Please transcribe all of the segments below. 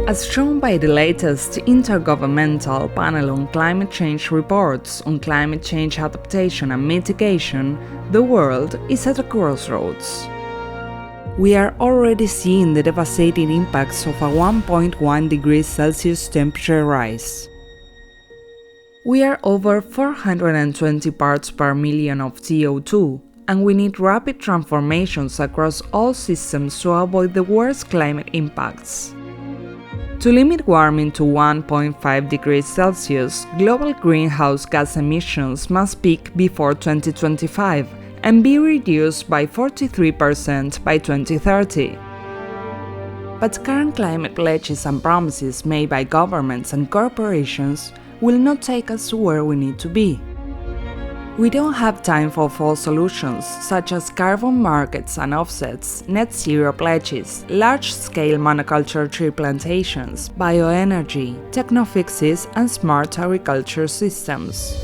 As shown by the latest Intergovernmental Panel on Climate Change reports on climate change adaptation and mitigation, the world is at a crossroads. We are already seeing the devastating impacts of a 1.1 degrees Celsius temperature rise. We are over 420 parts per million of CO2, and we need rapid transformations across all systems to avoid the worst climate impacts. To limit warming to 1.5 degrees Celsius, global greenhouse gas emissions must peak before 2025 and be reduced by 43% by 2030. But current climate pledges and promises made by governments and corporations will not take us to where we need to be. We don't have time for false solutions such as carbon markets and offsets, net zero pledges, large-scale monoculture tree plantations, bioenergy, techno-fixes, and smart agriculture systems.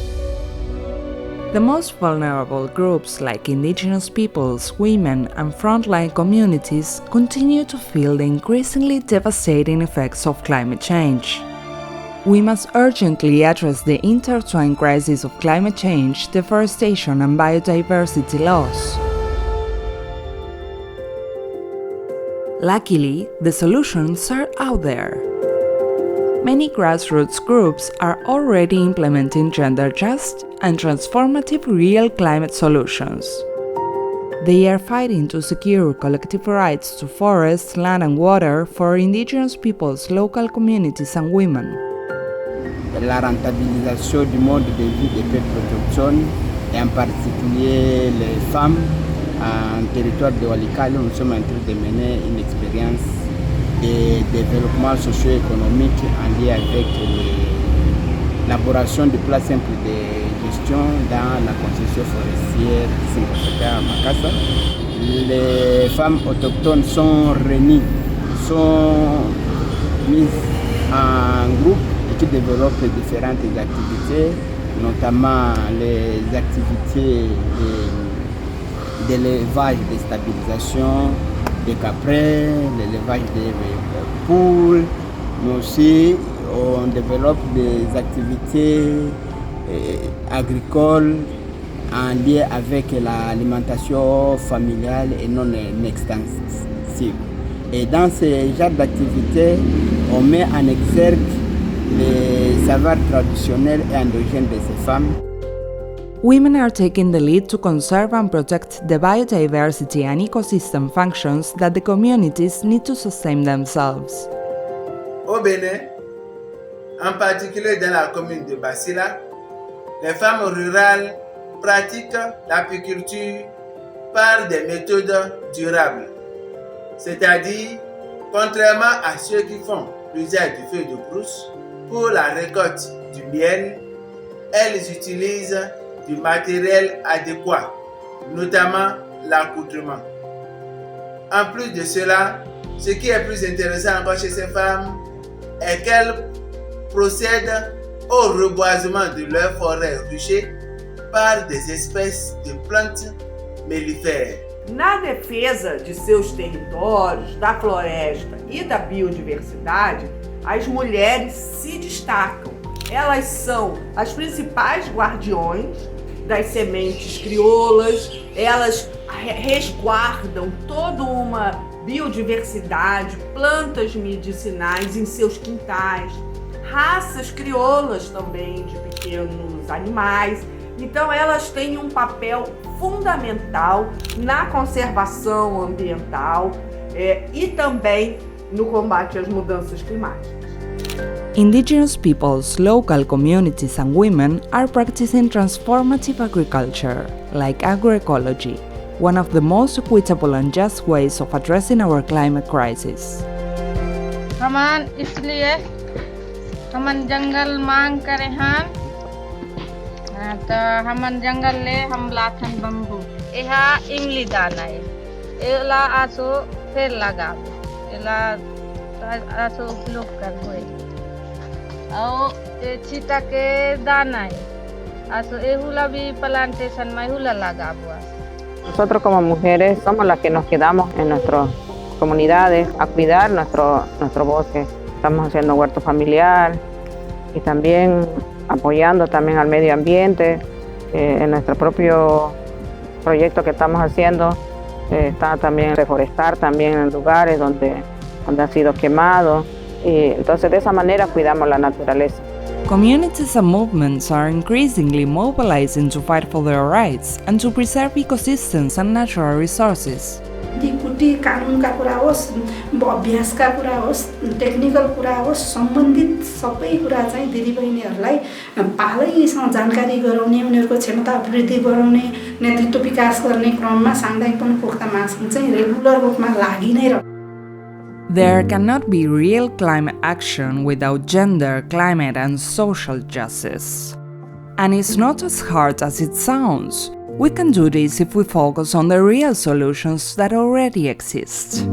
The most vulnerable groups like indigenous peoples, women, and frontline communities continue to feel the increasingly devastating effects of climate change. We must urgently address the intertwined crises of climate change, deforestation, and biodiversity loss. Luckily, the solutions are out there. Many grassroots groups are already implementing gender-just and transformative real climate solutions. They are fighting to secure collective rights to forests, land, and water for indigenous peoples, local communities, and women. La rentabilisation du mode de vie des peuples autochtones et en particulier les femmes en territoire de Walikale. Nous sommes en train de mener une expérience de développement socio-économique en lien avec l'élaboration de plans simples de gestion dans la concession forestière ici à Makassa. Les femmes autochtones sont réunies, sont mises en groupe qui développent différentes activités, notamment les activités de l'élevage de stabilisation des caprins, l'élevage des poules, mais aussi on développe des activités agricoles en lien avec l'alimentation familiale et non extensive. Et dans ce genre d'activités, on met en exergue les savoirs traditionnels et endogènes de ces femmes. Women are taking the lead to conserve and protect the biodiversity and ecosystem functions that the communities need to sustain themselves. Au Bénin, en particulier dans la commune de Bassila, les femmes rurales pratiquent l'apiculture par des méthodes durables. C'est-à-dire, contrairement à ceux qui font l'usage du feu de brousse, pour la récolte du miel, elles utilisent du matériel adéquat, notamment l'accoutrement. En plus de cela, ce qui est plus intéressant encore chez ces femmes est qu'elles procèdent au reboisement de leurs forêts ruchées par des espèces de plantes mellifères. Na defesa de seus territórios, da floresta e da biodiversidade, as mulheres se destacam. Elas são as principais guardiões das sementes crioulas, elas resguardam toda uma biodiversidade, plantas medicinais em seus quintais, raças crioulas também de pequenos animais. Então elas têm um papel fundamental na conservação ambiental e também no combate às mudanças climáticas. Indigenous peoples, local communities, and women are practicing transformative agriculture, like agroecology, one of the most equitable and just ways of addressing our climate crisis. हमान इसलिए हमन जंगल मांग करे हैं तो हमन जंगल ले हम Latham bamboo एहा इमली दाना है एला आसो फिर लगा एला आसो उपयोग कर होए और छीटा के दाना है आसो एहुला भी प्लांटेशन में एहुला लगा हुआ. Nosotros como mujeres somos las que nos quedamos en nuestras comunidades a cuidar nuestro bosque. estamos haciendo huerto familiar y también apoyando también al medio ambiente. En nuestro propio proyecto que estamos haciendo está también reforestar también en lugares donde ha sido quemado. Y entonces de esa manera cuidamos la naturaleza. Communities and movements are increasingly mobilizing to fight for their rights and to preserve ecosystems and natural resources. कुटी कानुनका कुरा होस्, अभ्यासका कुरा होस्, technical कुरा होस्, सम्बन्धित सबै कुरा चाहिँ दिदीबहिनीहरूलाई पालैसँग जानकारी गराउने, उनीहरूको क्षमता वृद्धि बढाउने, नेतृत्व विकास गर्ने क्रममा सामुदायिक पोख्ता मासु चाहिँ रेगुलर रूपमा लागि नै रह्यो। There cannot be real climate action without gender, climate, and social justice. And it's not as hard as it sounds. We can do this if we focus on the real solutions that already exist.